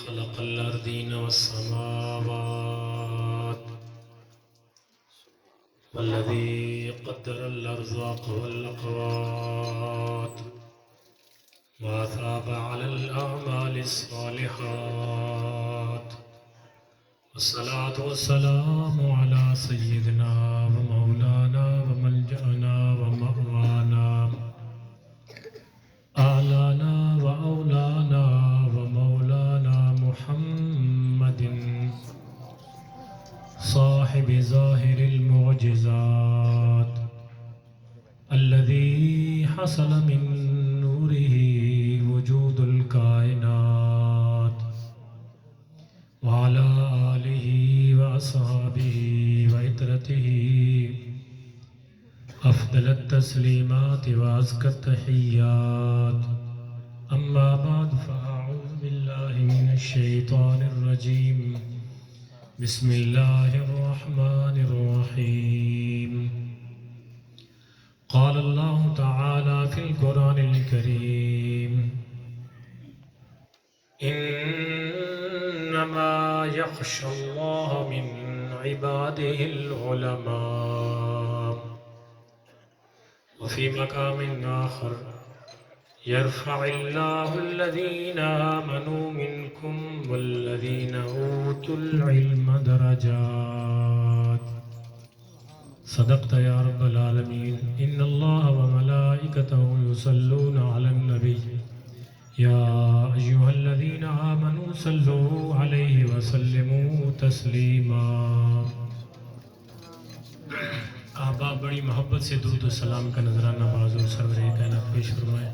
خلق الأرضين والسماوات والذي قدر الأرزاق والأقوات وأثاب على الأعمال الصالحات والصلاة والسلام على سيدنا ومولانا وملجأنا ومأوانا أعلانا وأولانا ومولانا محمد صاحب ظاهر المعجزات الذي حصل من نوره وجود الكائنات وعلى آله وأصحابه وعترته أفضل التسليمات وأزكى التحيات أما بعد فأعوذ بالله من الشيطان الرجيم بسم الله الرحمن الرحيم قال الله تعالى في القرآن الكريم إنما يخشى الله من عباده العلماء وفي مقام آخر يرفع الله الذين آمنوا منكم والذين أوتوا العلم درجات صدقت يا رب العالمين إن الله وملائكته يصلون على النبي يا أيها الذين آمنوا صلوا عليه وسلموا تسلیما. احباب بڑی محبت سے درود و سلام کا نذرانہ معذور سرور کائنات پیش فرمائے.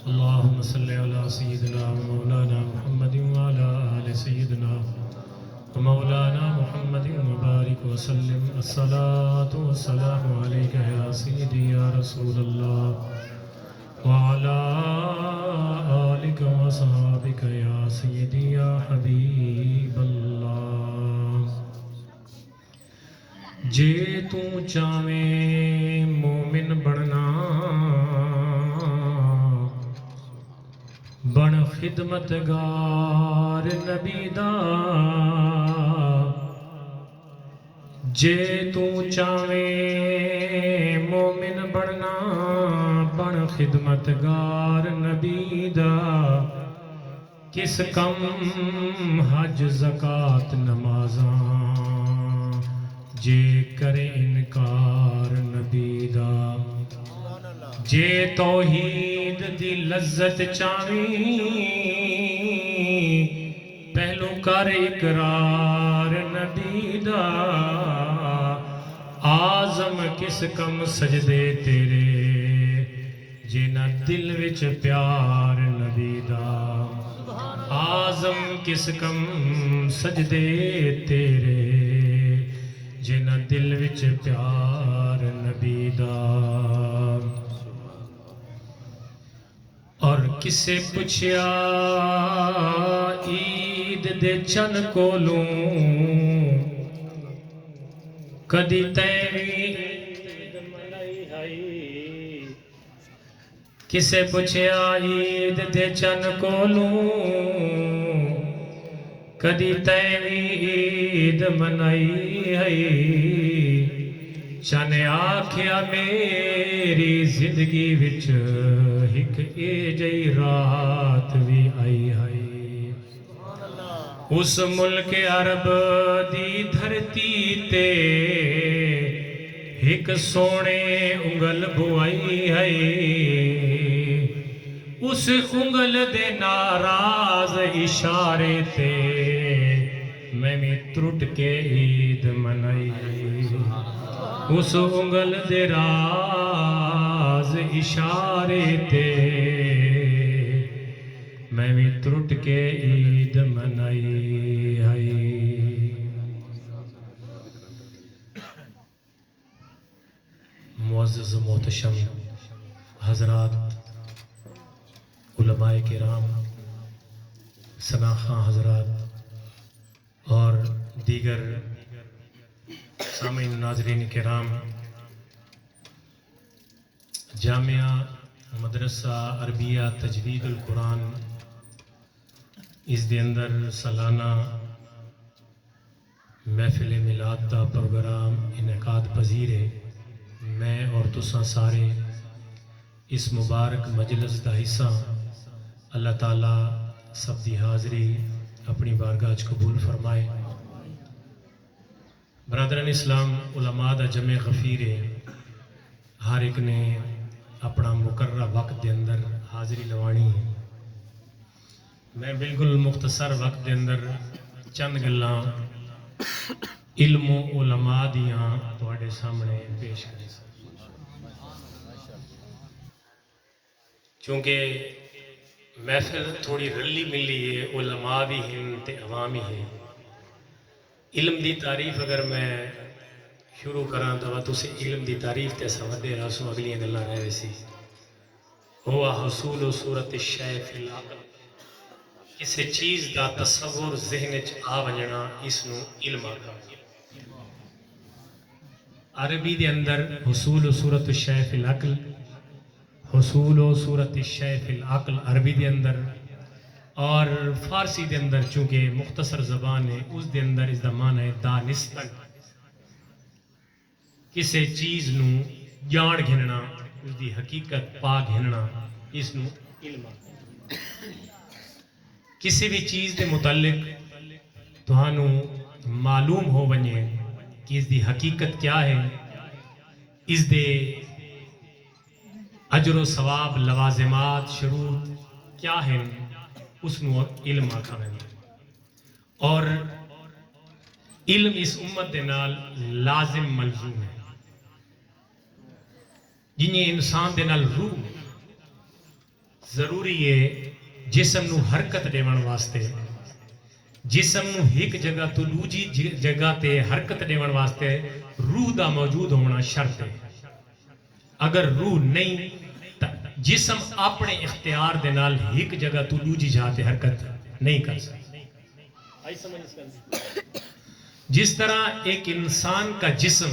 اللہم صلی علی سیدنا و مولانا محمد وعلی آل سیدنا و مولانا محمد مبارک وسلم. الصلاة والسلام علیکہ یا سیدی یا رسول اللہ وعلی آلک و صحابک یا سیدی یا حبیب اللہ. جے تو چاہویں مومن بڑھنا بن خدمتگار نبی دا. جے تو چاہویں مومن بڑھنا بن خدمتگار نبی دا. کس کم حج زکات نمازاں جے کرے انکار نبی دا. جے توحید دی لذت چاہویں پہلو کر اقرار نبی دا. آزم کس کم سجدے تیرے جنہ دل وچ پیار نبی دا. آزم کس کم سجدے تیرے جنہ دل وچ پیار نبی دا. اور کسے پچھیا عید دے چن کولوں کدی تیوی کسے پچھیا عید دے چن کولوں کدی تیوی عید منائی ہے. چن آکھیا میری زندگی وچ ایک اے جئی رات بھی آئی ہے. اس ملک عرب دی دھرتی تے ایک سونے انگل بوائی ہے. اس انگل دے ناراض اشارے تے میں بھی ترٹ کے عید منائی. اس انگل دے راز اشارے تے میں بھی ترٹ کے عید منائی ہے. معزز و محتشم حضرات، علماء کرام، ثناء حضرات اور دیگر سامعین ناظرین کرام، جامعہ مدرسہ عربیہ تجوید القرآن اس دے اندر سالانہ محفل میلاد دا پروگرام انعقاد پذیر ہے۔ میں اور تساں سارے اس مبارک مجلس دا حصہ، اللہ تعالیٰ سب دی حاضری اپنی بارگاہ وچ قبول فرمائے۔ برادران اسلام، علماء دا جمع غفیر ہے، ہر ایک نے اپنا مقررہ وقت دے اندر حاضری لوانی ہے۔ میں بالکل مختصر وقت دے اندر چند گلاں علم و علماء دیاں تواڈے سامنے پیش کریں، چونکہ محفل تھوڑی رلی ملی ہے، علماء بھی ہیں تے عوامی ہیں۔ علم دی تعریف اگر میں شروع کراں تو تسی علم دی تعریف تے سمجھدے رہو، اگلیاں گلاں رہ ویسی۔ ہوا حصول و صورت الشیء فی العقل، کسی چیز دا تصور ذہن وچ آ ونجنا، اس نو علم آکھا۔ عربی دے اندر حصول و صورت الشیء فی العقل، حصول و صورت الشیء فی العقل عربی دے اندر، اور فارسی دے اندر چونکہ مختصر زبان ہے، اس دے اندر اس دا معنی ہے دانستن، کسی چیز نو جان گھننا، اس دی حقیقت پا گھننا، اس نو علم آکھا۔ کسی بھی چیز دے متعلق تہانوں معلوم ہو ونجے کہ اس دی حقیقت کیا ہے، اس دے اجر و ثواب، لوازمات، شروط کیا ہیں، اس نو علم آکھا ویندا۔ اور علم اس امت دے نال لازم ملزوم ہے، جنہیں انسان دے نال روح ضروری ہے، جسم نو حرکت دیون واسطے، جسم نو ایک جگہ تو دوجی جگہ تے حرکت دیون واسطے روح دا موجود ہونا شرط ہے۔ اگر روح نہیں تا جسم اپنے اختیار دے نال ایک جگہ تو دوجی جگہ تے حرکت نہیں کر سکتا۔ جس طرح ایک انسان کا جسم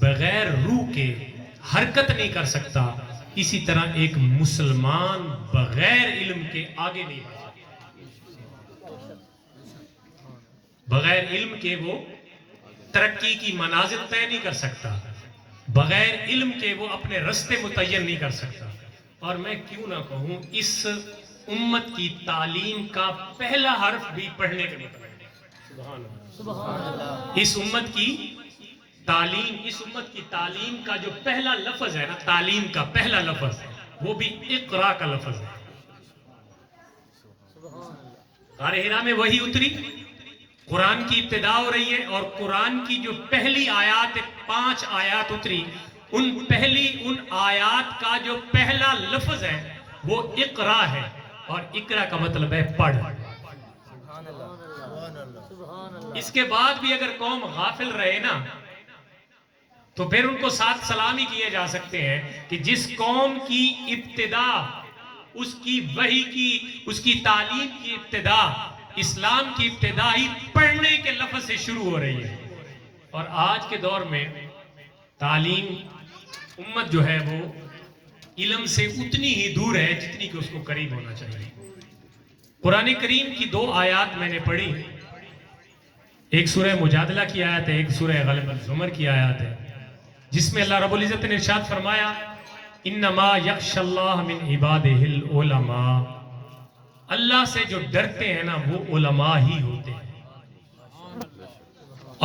بغیر روح کے حرکت نہیں کر سکتا، اسی طرح ایک مسلمان بغیر علم کے آگے نہیں بڑھ سکتا۔ بغیر علم کے وہ ترقی کی منازل طے نہیں کر سکتا، بغیر علم کے وہ اپنے رستے متعین نہیں کر سکتا۔ اور میں کیوں نہ کہوں، اس امت کی تعلیم کا پہلا حرف بھی پڑھنے کے مطلب ہے۔ سبحان اللہ۔ اس امت کی تعلیم، اس امت کی تعلیم کا جو پہلا لفظ ہے نا، تعلیم کا پہلا لفظ، وہ بھی اقرا کا لفظ ہے۔ غار حرا میں وہی اتری، قرآن کی ابتدا ہو رہی ہے، اور قرآن کی جو پہلی آیات 5 آیات اتری، ان آیات کا جو پہلا لفظ ہے وہ اقرا ہے، اور اقرا کا مطلب ہے پڑھ۔ اس کے بعد بھی اگر قوم غافل رہے نا، تو پھر ان کو ساتھ سلامی کیے جا سکتے ہیں کہ جس قوم کی ابتدا، اس کی وحی کی، اس کی تعلیم کی ابتدا، اسلام کی ابتدا ہی پڑھنے کے لفظ سے شروع ہو رہی ہے۔ اور آج کے دور میں تعلیم، امت جو ہے وہ علم سے اتنی ہی دور ہے جتنی کہ اس کو قریب ہونا چاہیے۔ قرآن کریم کی 2 آیات میں نے پڑھی، ایک سورہ مجادلہ کی آیت ہے، ایک سورہ غالب الزمر کی آیت ہے، جس میں اللہ رب العزت نے ارشاد فرمایا انما یخشی اللہ من عبادہ العلماء، اللہ سے جو ڈرتے ہیں نا وہ علماء ہی ہوتے ہیں۔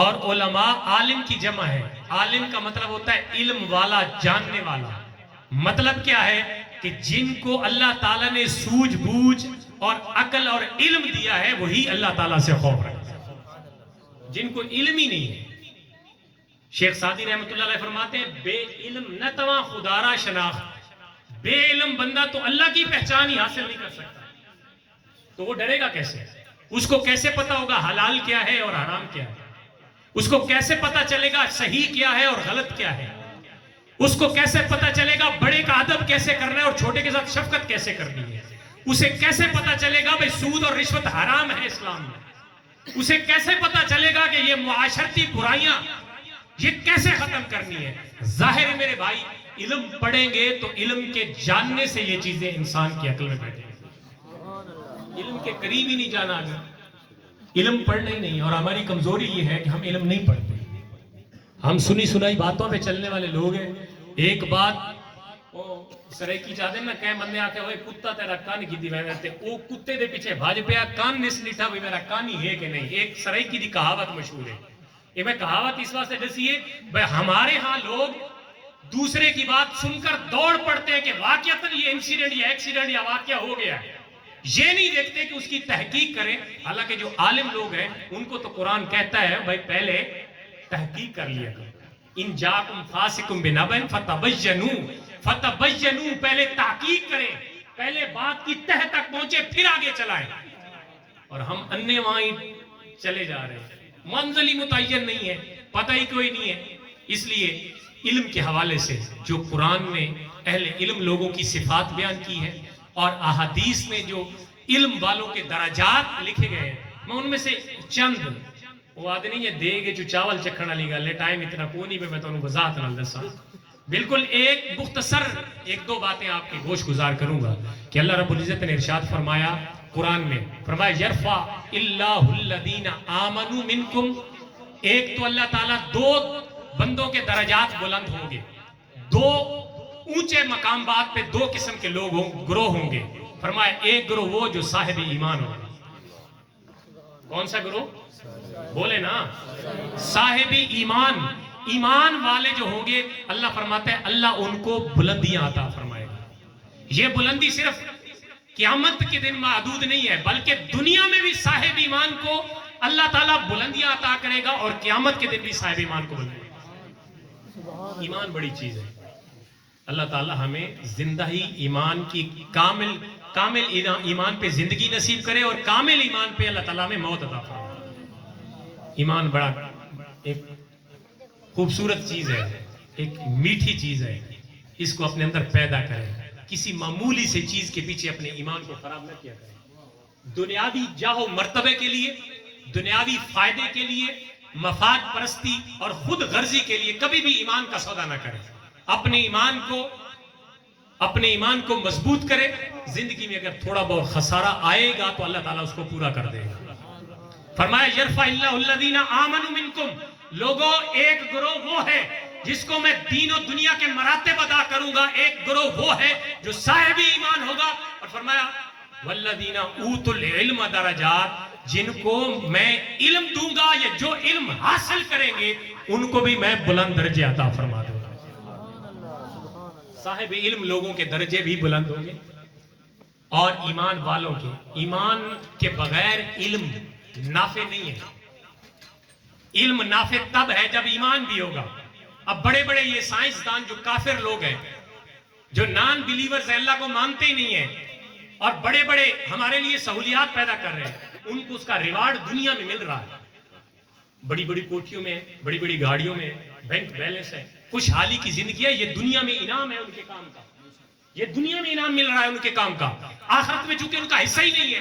اور علماء عالم کی جمع ہے، عالم کا مطلب ہوتا ہے علم والا، جاننے والا۔ مطلب کیا ہے کہ جن کو اللہ تعالیٰ نے سوجھ بوجھ اور عقل اور علم دیا ہے وہی اللہ تعالیٰ سے خوف رکھتے ہیں۔ جن کو علم ہی نہیں ہے، شیخ سعدی رحمت اللہ علیہ فرماتے ہیں بے علم نہ تواں خدارا شناخت، بے علم بندہ تو اللہ کی پہچان ہی حاصل نہیں کر سکتا، تو وہ ڈرے گا کیسے؟ اس کو کیسے پتا ہوگا حلال کیا ہے اور حرام کیا ہے؟ اس کو کیسے پتا چلے گا صحیح کیا ہے اور غلط کیا ہے؟ اس کو کیسے پتا چلے گا بڑے کا ادب کیسے کرنا ہے اور چھوٹے کے ساتھ شفقت کیسے کرنی ہے؟ اسے کیسے پتا چلے گا بھئی سود اور رشوت حرام ہے اسلام میں؟ اسے کیسے پتا چلے گا کہ یہ معاشرتی برائیاں یہ کیسے ختم کرنی ہے؟ ظاہر ہے میرے بھائی، علم پڑھیں گے تو علم کے جاننے سے یہ چیزیں انسان کی عقل میں بیٹھیں گی۔ علم کے قریب ہی نہیں جانا آگے، علم پڑھنا ہی نہیں. اور ہماری کمزوری یہ ہے کہ ہم علم نہیں پڑھتے، ہم سنی سنائی باتوں پہ چلنے والے لوگ ہیں. ایک بات سرائکی چاہتے ہیں نا، کہیں بندے آ کے وہ کتا تیرا کان کی دی ویسے وہ کتے دے پیچھے بھاج پیا کان نس نٹھا بھی میرا کان ہی ہے کہ نہیں. ایک سرائکی دی کہاوت مشہور ہے. یہ میں کہاوت اس واسطے دسی ہے بھائی ہمارے ہاں لوگ دوسرے کی بات سن کر دوڑ پڑتے ہیں کہ واقعتاً یہ انسیڈنٹ یا ایکسیڈنٹ یا واقعہ ہو گیا ہے، یہ نہیں دیکھتے کہ اس کی تحقیق کریں. حالانکہ جو عالم لوگ ہیں ان کو تو قرآن کہتا ہے بھائی پہلے تحقیق کر لیا کرو. ان جاکم فاسقم بنبأ فتبینوا، پہلے تحقیق کریں، پہلے بات کی تہ تک پہنچے پھر آگے چلائیں. اور ہم انے وہاں چلے جا رہے ہیں، منزل ہی متعین نہیں ہے، پتہ ہی کوئی نہیں ہے. اس لیے علم کے حوالے سے جو قرآن میں اہل علم لوگوں کی صفات بیان کی ہے اور احادیث میں جو علم والوں کے درجات لکھے گئے ہیں، میں ان میں سے چند وہ آدھے نہیں یہ دے گے جو چاول چکھنا لی گا لے ٹائم اتنا کو نہیں میں تو انہوں وضاحت نہ دسا. بالکل ایک مختصر ایک دو باتیں آپ کی گوش گزار کروں گا کہ اللہ رب العزت نے ارشاد فرمایا قرآن میں، فرمایا یرفع اللہ الذین آمنوا منکم. ایک تو اللہ تعالیٰ دو بندوں کے درجات بلند ہوں گے، دو اونچے مقامات پہ دو قسم کے لوگ گروہ ہوں گے. فرمایا ایک گروہ وہ جو صاحب ایمان ہو. کون سا گروہ؟ بولے نا، صاحب ایمان. ایمان والے جو ہوں گے اللہ فرماتا ہے اللہ ان کو بلندیاں عطا فرمائے گا. یہ بلندی صرف قیامت کے دن محدود نہیں ہے بلکہ دنیا میں بھی صاحب ایمان کو اللہ تعالیٰ بلندیاں عطا کرے گا اور قیامت کے دن بھی صاحب ایمان کو بلندی. ایمان بڑی چیز ہے. اللہ تعالیٰ ہمیں زندہ ہی ایمان کی کامل ایمان پہ زندگی نصیب کرے اور کامل ایمان پہ اللہ تعالیٰ ہمیں موت عطا فرمائے. ایمان بڑا ایک خوبصورت چیز ہے، ایک میٹھی چیز ہے. اس کو اپنے اندر پیدا کریں، کسی معمولی سے چیز کے پیچھے اپنے ایمان کو خراب نہ کیا کریں. دنیاوی جاہ و مرتبے کے لیے، دنیاوی فائدے کے لیے، مفاد پرستی اور خود غرضی کے لیے کبھی بھی ایمان کا سودا نہ کریں. اپنے ایمان کو مضبوط کرے. زندگی میں اگر تھوڑا بہت خسارہ آئے گا تو اللہ تعالیٰ اس کو پورا کر دے گا. فرمایا یرفع اللہ الذین آمنوا منکم. لوگوں ایک گروہ وہ ہے جس کو میں دین و دنیا کے مراتب ادا کروں گا، ایک گروہ وہ ہے جو صاحب ایمان ہوگا. اور فرمایا والذین اوتوا العلم درجات. جن کو میں علم دوں گا یا جو علم حاصل کریں گے ان کو بھی میں بلند درجے عطا فرما دوں گا. صاحب علم لوگوں کے درجے بھی بلند ہوں گے اور ایمان والوں کے. ایمان کے بغیر علم نافع نہیں ہے. علم نافع تب ہے جب ایمان بھی ہوگا. اب بڑے بڑے یہ سائنسدان جو کافر لوگ ہیں، جو نان بلیورز ہیں، اللہ کو مانتے ہی نہیں ہیں اور بڑے بڑے ہمارے لیے سہولیات پیدا کر رہے ہیں، ان کو اس کا ریوارڈ دنیا میں مل رہا ہے. بڑی بڑی کوٹھیوں میں، بڑی بڑی گاڑیوں میں، بینک بیلنس ہے، خوشحالی کی زندگی ہے. یہ دنیا میں انعام ہے ان کے کام کا. یہ دنیا میں انعام مل رہا ہے ان کے کام کا. آخرت میں چونکہ ان کا حصہ ہی نہیں ہے.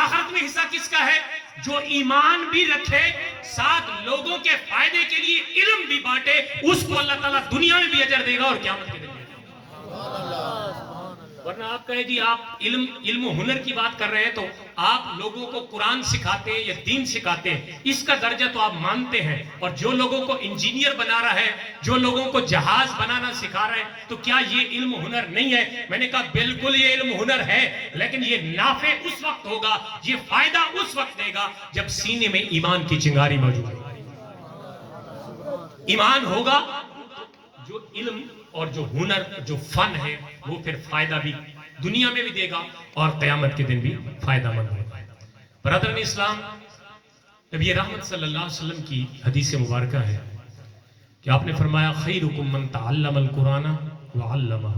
آخرت میں حصہ کس کا ہے؟ جو ایمان بھی رکھے، ساتھ لوگوں کے فائدے کے لیے علم بھی بانٹے، اس کو اللہ تعالیٰ دنیا میں بھی اجر دے گا اور قیامت کے دن دے گا. ورنہ آپ کہیں جی آپ علم و ہنر کی بات کر رہے ہیں تو آپ لوگوں کو قرآن سکھاتے ہیں یا دین سکھاتے ہیں، اس کا درجہ تو آپ مانتے ہیں. اور جو لوگوں کو انجینئر بنا رہا ہے، جو لوگوں کو جہاز بنانا سکھا رہا ہے، تو کیا یہ علم و ہنر نہیں ہے؟ میں نے کہا بالکل یہ علم و ہنر ہے، لیکن یہ نافع اس وقت ہوگا، یہ فائدہ اس وقت دے گا جب سینے میں ایمان کی چنگاری موجود ہے. ایمان ہوگا جو علم اور جو ہنر، جو فن ہے، وہ پھر فائدہ بھی دنیا میں بھی دے گا اور قیامت کے دن بھی فائدہ مند ہوگا. برادران اسلام، نبی رحمت صلی اللہ علیہ وسلم کی حدیث مبارکہ ہے کہ آپ نے فرمایا خیرکم من تعلم القرآن وعلمہ.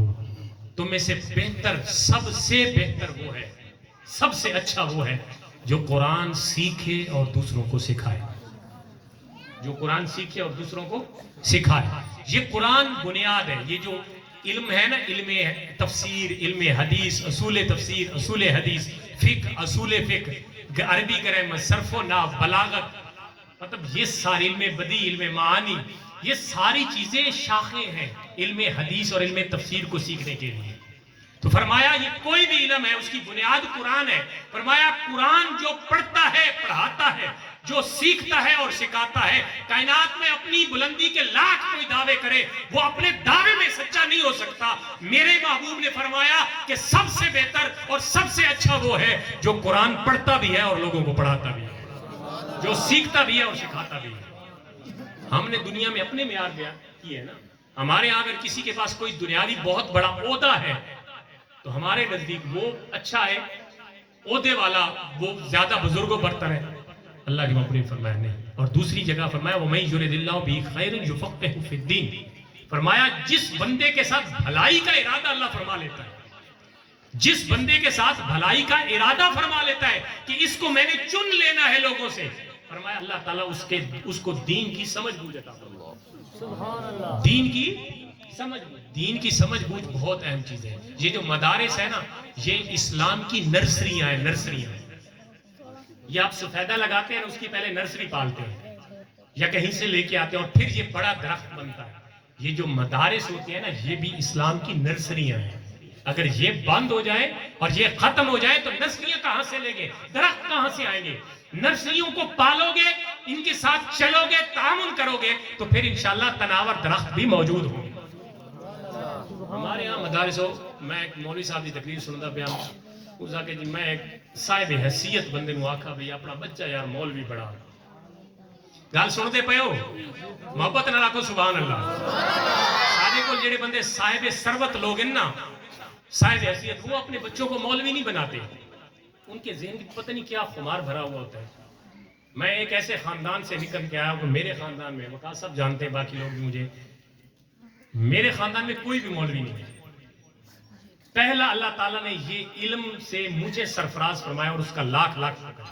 تم میں سے بہتر، سب سے بہتر وہ ہے، سب سے اچھا وہ ہے جو قرآن سیکھے اور دوسروں کو سکھائے. جو قرآن سیکھے اور دوسروں کو سکھائے. یہ قرآن بنیاد ہے. یہ جو علم ہے نا، علم تفسیر، علم حدیث، اصول تفسیر، اصول حدیث، فقہ، اصول فقہ، عربی کریں، صرف و نحو، بلاغت، مطلب یہ ساری علم بدیع، علم معانی، یہ ساری چیزیں شاخیں ہیں علم حدیث اور علم تفسیر کو سیکھنے کے لیے. تو فرمایا یہ کوئی بھی علم ہے اس کی بنیاد قرآن ہے. فرمایا قرآن جو پڑھتا ہے پڑھاتا ہے, جو سیکھتا ہے اور سکھاتا ہے, کائنات میں اپنی بلندی کے لاکھ کوئی دعوے کرے وہ اپنے دعوے میں سچا نہیں ہو سکتا. میرے محبوب نے فرمایا کہ سب سے بہتر اور سب سے اچھا وہ ہے جو قرآن پڑھتا بھی ہے اور لوگوں کو پڑھاتا بھی ہے, جو سیکھتا بھی ہے اور سکھاتا بھی ہے. ہم نے دنیا میں اپنے معیار بیان کیے ہیں نا. ہمارے یہاں اگر کسی کے پاس کوئی دنیاوی بہت بڑا عہدہ ہے تو ہمارے نزدیک وہ اچھا ہے, عہدے والا وہ زیادہ بزرگوں برتر ہے. اللہ کی محبوب نے فرمایا نہیں. اور دوسری جگہ فرمایا وَمَن يُرِدِ اللَّهُ بِهِ خَيْرًا يُفَقِّهْهُ فِي الدِّينِ. فرمایا جس بندے کے ساتھ بھلائی کا ارادہ اللہ فرما لیتا ہے, جس بندے کے ساتھ بھلائی کا ارادہ فرما لیتا ہے کہ اس کو میں نے چن لینا ہے لوگوں سے, فرمایا اللہ تعالیٰ اس کو دین کی سمجھ بوجھ عطا فرماتا ہے. سبحان اللہ. دین کی سمجھ, دین کی سمجھ بوجھ بہت اہم چیز ہے. یہ جو مدارس ہے نا یہ اسلام کی نرسریاں ہیں. نرسریاں یہ آپ سفیدہ لگاتے ہیں اس کی پہلے نرسری پالتے ہیں یا کہیں سے لے کے آتے ہیں اور پھر یہ بڑا درخت بنتا ہے. یہ جو مدارس ہوتے ہیں نا یہ بھی اسلام کی نرسریاں ہیں. اگر یہ بند ہو جائے اور یہ ختم ہو جائے تو نرسریاں کہاں سے لیں گے, درخت کہاں سے آئیں گے؟ نرسریوں کو پالو گے, ان کے ساتھ چلو گے, تعاون کرو گے تو پھر انشاءاللہ تناور درخت بھی موجود ہوں گے. ہمارے یہاں مدارس ہو, میں ایک مولوی صاحب کی تقریر سنتا پیا, اس آکے جی میں ایک صاحب حیثیت بندے نو آکھا بھئی اپنا بچہ یار مولوی بڑا گل سنتے پے ہو, محبت نہ رکھو. سبحان اللہ. سارے کو جڑے بندے صاحب ثروت لوگ ہیں نا, صاحب حیثیت, وہ اپنے بچوں کو مولوی نہیں بناتے. ان کے ذہن کی پتہ نہیں کیا خمار بھرا ہوا ہوتا ہے. میں ایک ایسے خاندان سے نکل کے آیا ہوں, میرے خاندان میں وقاص سب جانتے ہیں, باقی لوگ بھی مجھے, میرے خاندان میں کوئی بھی مولوی نہیں ہے. پہلا اللہ تعالیٰ نے یہ علم سے مجھے سرفراز فرمایا اور اس کا لاکھ لاکھ شکر.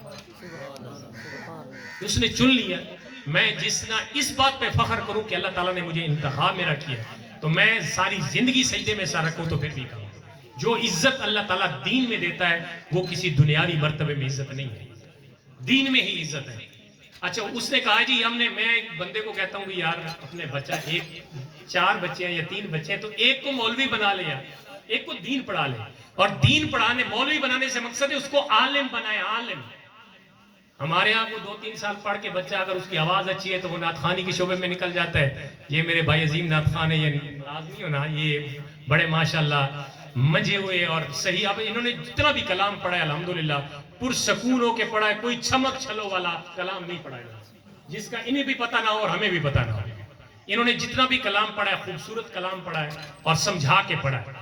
اس نے چن لیا. میں جسنا اس بات پہ فخر کروں کہ اللہ تعالیٰ نے مجھے انتخاب میرا کیا, تو میں ساری زندگی سجدے میں سا رکھوں تو پھر بھی کہوں جو عزت اللہ تعالیٰ دین میں دیتا ہے وہ کسی دنیاوی مرتبے میں عزت نہیں ہے, دین میں ہی عزت ہے. اچھا اس نے کہا جی ہم نے, میں ایک بندے کو کہتا ہوں کہ یار اپنے بچہ, ایک 4 بچے ہیں یا 3 بچے ہیں, تو ایک کو مولوی بنا لیا, ایک کو دین پڑھا لے. اور دین پڑھانے, مولوی بنانے سے مقصد ہے اس کو عالم بنائے. عالم ہمارے یہاں کو 2-3 سال پڑھ کے بچہ اگر اس کی آواز اچھی ہے تو وہ نعت خوانی کے شعبے میں نکل جاتا ہے. یہ میرے بھائی عظیم نعت خوان ہے, یہ ناراض نہیں ہونا, یہ بڑے ماشاءاللہ مجھے ہوئے اور صحیح. اب انہوں نے جتنا بھی کلام پڑھا ہے الحمدللہ پرسکون ہو کے پڑھا ہے, کوئی چھمک چھلو والا کلام نہیں پڑھا ہے جس کا انہیں بھی پتہ نہ ہو اور ہمیں بھی پتہ نہ ہو. انہوں نے جتنا بھی کلام پڑھا ہے خوبصورت کلام پڑھا ہے اور سمجھا کے پڑھا ہے,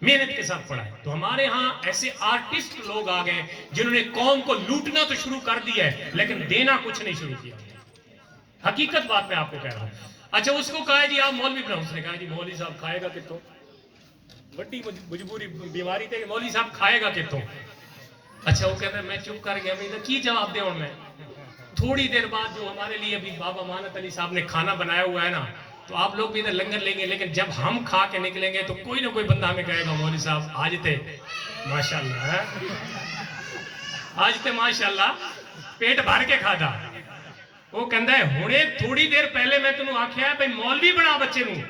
محنت کے ساتھ پڑھا ہے. تو ہمارے ہاں ایسے آرٹسٹ لوگ آ گئے جنہوں نے قوم کو لوٹنا تو شروع کر دیا ہے لیکن دینا کچھ نہیں شروع کیا. حقیقت بات میں آپ کو کہہ رہا ہوں. اچھا اس کو کہا جی آپ مولوی بناؤ. اس نے کہا جی مولوی صاحب کھائے گا کتوں, بڑی مجبوری بیماری تھے کہ مولوی صاحب کھائے گا کتوں. اچھا وہ کہتا ہے میں چپ کر گیا, میں کی جواب دے ہوں. میں تھوڑی دیر بعد جو ہمارے لیے ابھی بابا مانت علی صاحب نے کھانا بنایا ہوا ہے نا, تو آپ لوگ بھی ادھر لنگر لیں گے, لیکن جب ہم کھا کے نکلیں گے تو کوئی نہ کوئی بندہ ہمیں کہے گا مولوی صاحب آج تے ماشاءاللہ, آج تے ماشاءاللہ پیٹ بھر کے کھا دا. وہ کہندا ہے ہونے تھوڑی دیر پہلے میں تینوں آکھیا ہے بھئی مولوی بنا بچے نوں,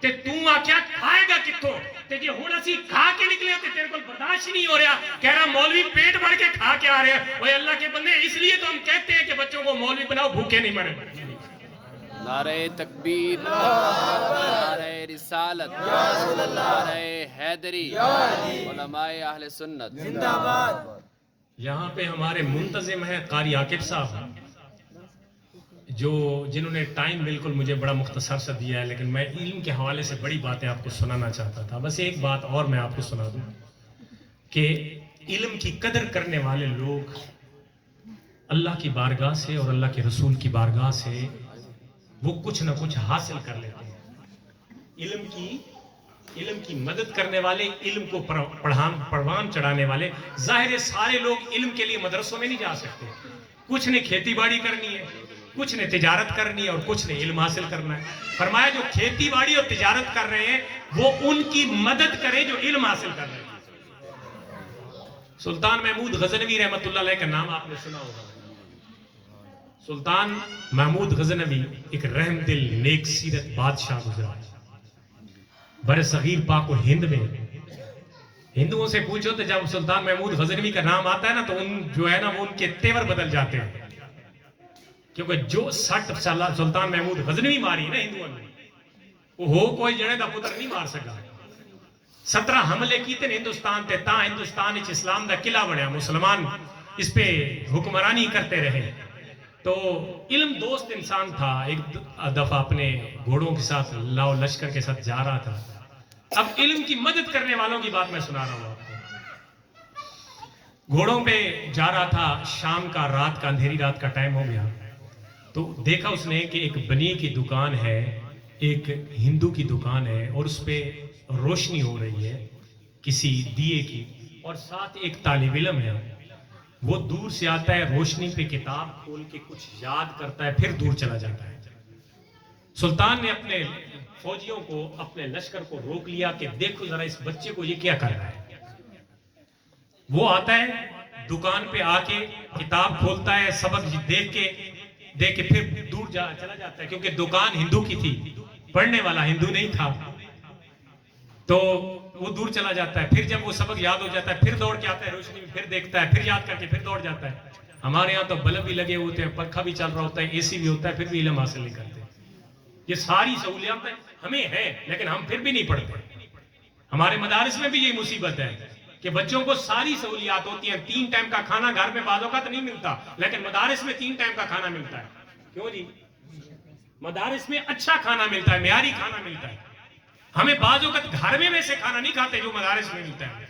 تے تو آکھیا کھائے گا کتوں, تے جے ہن اسی کھا کے نکلے تے تیرے کول برداشت نہیں ہو رہا, کہہ رہا مولوی پیٹ بھر کے کھا کے آ رہے ہیں. اوے اللہ کے بندے, اس لیے تو ہم کہتے ہیں کہ بچوں کو مولوی بناؤ, بھوکے نہیں مرے. نعرہ تکبیر, نعرہ رسالت, نعرہ حیدری, علماء اہل سنت زندہ باد. یہاں پہ ہمارے منتظم ہیں قاری عاقب صاحب, جنہوں نے ٹائم بالکل مجھے بڑا مختصر سا دیا ہے, لیکن میں علم کے حوالے سے بڑی باتیں آپ کو سنانا چاہتا تھا. بس ایک بات اور میں آپ کو سنا دوں کہ علم کی قدر کرنے والے لوگ اللہ کی بارگاہ سے اور اللہ کے رسول کی بارگاہ سے وہ کچھ نہ کچھ حاصل کر لیتے ہیں. علم کی مدد کرنے والے, علم کو پروان چڑھانے والے, ظاہر سارے لوگ علم کے لیے مدرسوں میں نہیں جا سکتے. کچھ نے کھیتی باڑی کرنی ہے, کچھ نے تجارت کرنی ہے اور کچھ نے علم حاصل کرنا ہے. فرمایا جو کھیتی باڑی اور تجارت کر رہے ہیں وہ ان کی مدد کرے جو علم حاصل کر رہے ہیں. سلطان محمود غزنوی رحمۃ اللہ علیہ کا نام آپ نے سنا ہوگا. سلطان محمود غزنوی ایک رحم دل نیک سیرت بادشاہ گزرا. بر صغیر پاک و ہند میں ہندوؤں سے پوچھو تو جب سلطان محمود غزنوی کا نام آتا ہے نا تو ان جو ہے نا وہ ان کے تیور بدل جاتے ہیں، کیونکہ جو 60 سالہ سلطان محمود غزنوی ماری نا ہندوؤں نے، وہ ہو کوئی جنے دا پتر نہیں مار سکا۔ 17 حملے کیتے ہندوستان تے، تا ہندوستان اچ اسلام دا قلعہ بنیا، مسلمان اس پہ حکمرانی کرتے رہے۔ تو علم دوست انسان تھا، ایک دفعہ اپنے گھوڑوں کے ساتھ لاؤ لشکر کے ساتھ جا رہا تھا۔ اب علم کی مدد کرنے والوں کی بات میں سنا رہا ہوں آپ کو۔ گھوڑوں پہ جا رہا تھا، شام کا، رات کا، اندھیری رات کا ٹائم ہو گیا، تو دیکھا اس نے کہ ایک بنی کی دکان ہے، ایک ہندو کی دکان ہے، اور اس پہ روشنی ہو رہی ہے کسی دیے کی، اور ساتھ ایک طالب علم ہے، وہ دور سے آتا ہے، روشنی پہ کتاب کھول کے کچھ یاد کرتا ہے، پھر دور چلا جاتا ہے۔ سلطان نے اپنے فوجیوں کو، اپنے لشکر کو روک لیا کہ دیکھو ذرا اس بچے کو یہ کیا کر رہا ہے۔ وہ آتا ہے دکان پہ، آ کے کتاب کھولتا ہے، سبق دیکھ کے پھر دور چلا جاتا ہے، کیونکہ دکان ہندو کی تھی، پڑھنے والا ہندو نہیں تھا، تو وہ دور چلا جاتا ہے۔ پھر جب وہ سبق یاد ہو جاتا ہے، پھر دوڑ کے آتا ہے روشنی میں، پھر دیکھتا ہے، پھر یاد کر کے پھر دوڑ جاتا ہے۔ ہمارے یہاں تو بلب بھی لگے ہوتے ہیں، پنکھا بھی چل رہا ہوتا ہے، اے سی بھی ہوتا ہے، پھر بھی علم حاصل نہیں کرتے۔ یہ ساری سہولیات ہمیں ہیں، لیکن ہم پھر بھی نہیں پڑھتے۔ ہمارے مدارس میں بھی یہی مصیبت ہے کہ بچوں کو ساری سہولیات ہوتی ہیں، 3 ٹائم کا کھانا گھر میں بعض اوقات نہیں ملتا، لیکن مدارس میں 3 ٹائم کا کھانا ملتا ہے۔ کیوں جی؟ مدارس میں اچھا کھانا ملتا ہے، معیاری کھانا ملتا ہے۔ ہمیں بعض اوقات گھر میں ویسے کھانا نہیں کھاتے جو مدارس میں ملتا ہے۔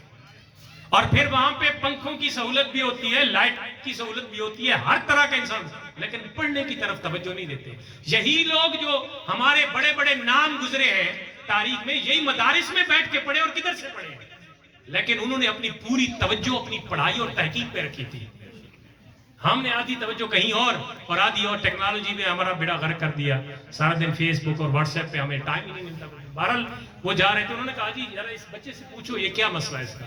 اور پھر وہاں پہ پنکھوں کی سہولت بھی ہوتی ہے، لائٹ کی سہولت بھی ہوتی ہے، ہر طرح کا انسان، لیکن پڑھنے کی طرف توجہ نہیں دیتے۔ یہی لوگ جو ہمارے بڑے بڑے نام گزرے ہیں تاریخ میں، یہی مدارس میں بیٹھ کے پڑھے، اور کدھر سے پڑھے، لیکن انہوں نے اپنی پوری توجہ اپنی پڑھائی اور تحقیق پہ رکھی تھی۔ ہم نے آدھی توجہ کہیں اور آدھی اور ٹیکنالوجی میں ہمارا بیڑا غرق کر دیا۔ سارا دن فیس بک اور واٹس ایپ پہ ہمیں ٹائم ہی نہیں ملتا۔ بہرحال وہ جا رہے تھے، انہوں نے کہا جی ذرا اس بچے سے پوچھو یہ کیا مسئلہ ہے اس کا۔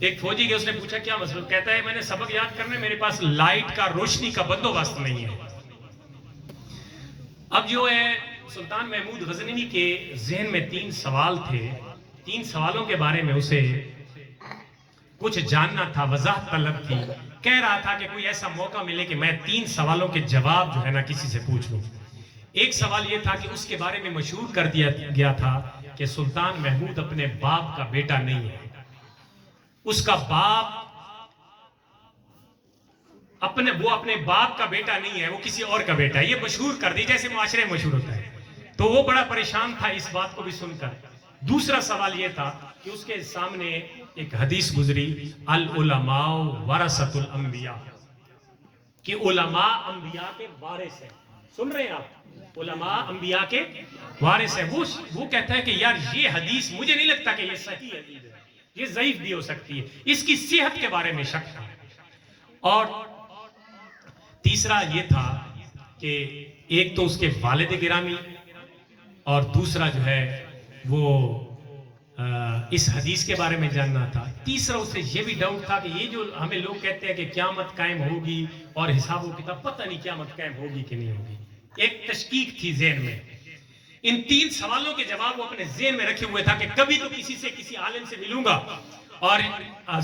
ایک فوجی کے، اس نے پوچھا کیا مسئلہ، کہتا ہے میں نے سبق یاد کرنے، میرے پاس لائٹ کا، روشنی کا بندوبست نہیں ہے۔ اب جو ہے سلطان محمود غزنوی کے ذہن میں 3 سوال تھے، 3 سوالوں کے بارے میں اسے کچھ جاننا تھا، وضاحت طلب تھی۔ کہہ رہا تھا کہ کوئی ایسا موقع ملے کہ میں 3 سوالوں کے جواب جو ہے نا کسی سے پوچھ لوں۔ ایک سوال یہ تھا کہ اس کے بارے میں مشہور کر دیا گیا تھا کہ سلطان محمود اپنے باپ کا بیٹا نہیں ہے، اس کا باپ وہ اپنے باپ کا بیٹا نہیں ہے، وہ کسی اور کا بیٹا ہے۔ یہ مشہور کر دی جیسے معاشرے میں مشہور ہوتا ہے، تو وہ بڑا پریشان تھا اس بات کو بھی سن کر۔ دوسرا سوال یہ تھا کہ اس کے سامنے ایک حدیث گزری، العلماء ورثۃ الانبیاء، کہ علماء انبیاء کے وارث ہیں۔ سن رہے ہیں آپ؟ علماء انبیاء کے وارث ہیں۔ وہ کہتا ہے کہ یار یہ حدیث مجھے نہیں لگتا کہ یہ صحیح حدیث ہے، یہ ضعیف بھی ہو سکتی ہے، اس کی صحت کے بارے میں شک تھا۔ اور تیسرا یہ تھا کہ ایک تو اس کے والد گرامی، اور دوسرا جو ہے وہ اس حدیث کے بارے میں جاننا تھا۔ تیسرا اسے یہ بھی ڈاؤٹ تھا کہ یہ جو ہمیں لوگ کہتے ہیں کہ قیامت قائم ہوگی اور حساب و کتاب، پتہ نہیں قیامت قائم ہوگی کہ نہیں ہوگی، ایک تشکیک تھی ذہن میں۔ ان 3 سوالوں کے جواب وہ اپنے ذہن میں رکھے ہوئے تھا کہ کبھی تو کسی عالم سے ملوں گا اور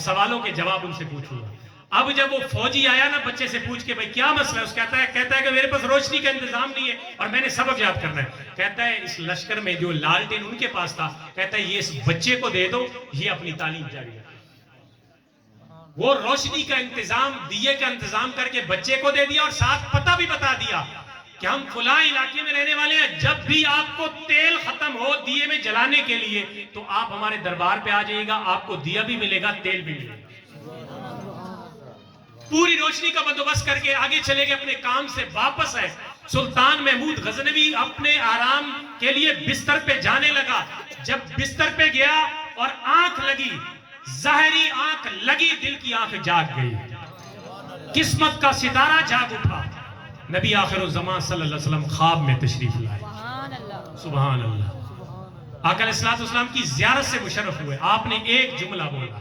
سوالوں کے جواب ان سے پوچھوں گا۔ اب جب وہ فوجی آیا نا بچے سے پوچھ کے بھائی کیا مسئلہ ہے، اس کہتا ہے کہ میرے پاس روشنی کا انتظام نہیں ہے اور میں نے سبق یاد کرنا ہے۔ کہتا ہے اس لشکر میں جو لالٹین ان کے پاس تھا، کہتا ہے یہ اس بچے کو دے دو، یہ اپنی تعلیم جاری رکھے۔ وہ روشنی کا انتظام، دیے کا انتظام کر کے بچے کو دے دیا، اور ساتھ پتہ بھی بتا دیا کہ ہم فلاں علاقے میں رہنے والے ہیں، جب بھی آپ کو تیل ختم ہو دیے میں جلانے کے لیے تو آپ ہمارے دربار پہ آ جائیے گا، آپ کو دیا بھی ملے گا، تیل بھی ملے گا۔ پوری روشنی کا بندوبست کر کے آگے چلے گئے، اپنے کام سے واپس آئے۔ سلطان محمود غزنوی اپنے آرام کے لیے بستر پہ جانے لگا۔ جب بستر پہ گیا اور آنکھ لگی، ظاہری آنکھ لگی، دل کی آنکھ جاگ گئی، قسمت کا ستارہ جاگ اٹھا۔ نبی آخر الزمان صلی اللہ علیہ وسلم خواب میں تشریف لائے۔ سبحان اللہ۔ آقا علیہ السلام کی زیارت سے مشرف ہوئے۔ آپ نے ایک جملہ بولا،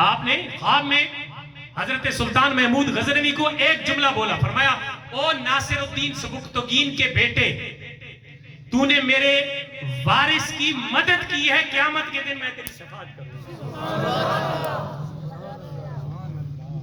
آپ نے خواب میں حضرت سلطان محمود غزنوی کو ایک جملہ بولا، فرمایا او ناصر الدین سبکتگین کے بیٹے، تو نے میرے وارث کی مدد کی ہے، قیامت کے دن میں تیری شفاعت کروں گا۔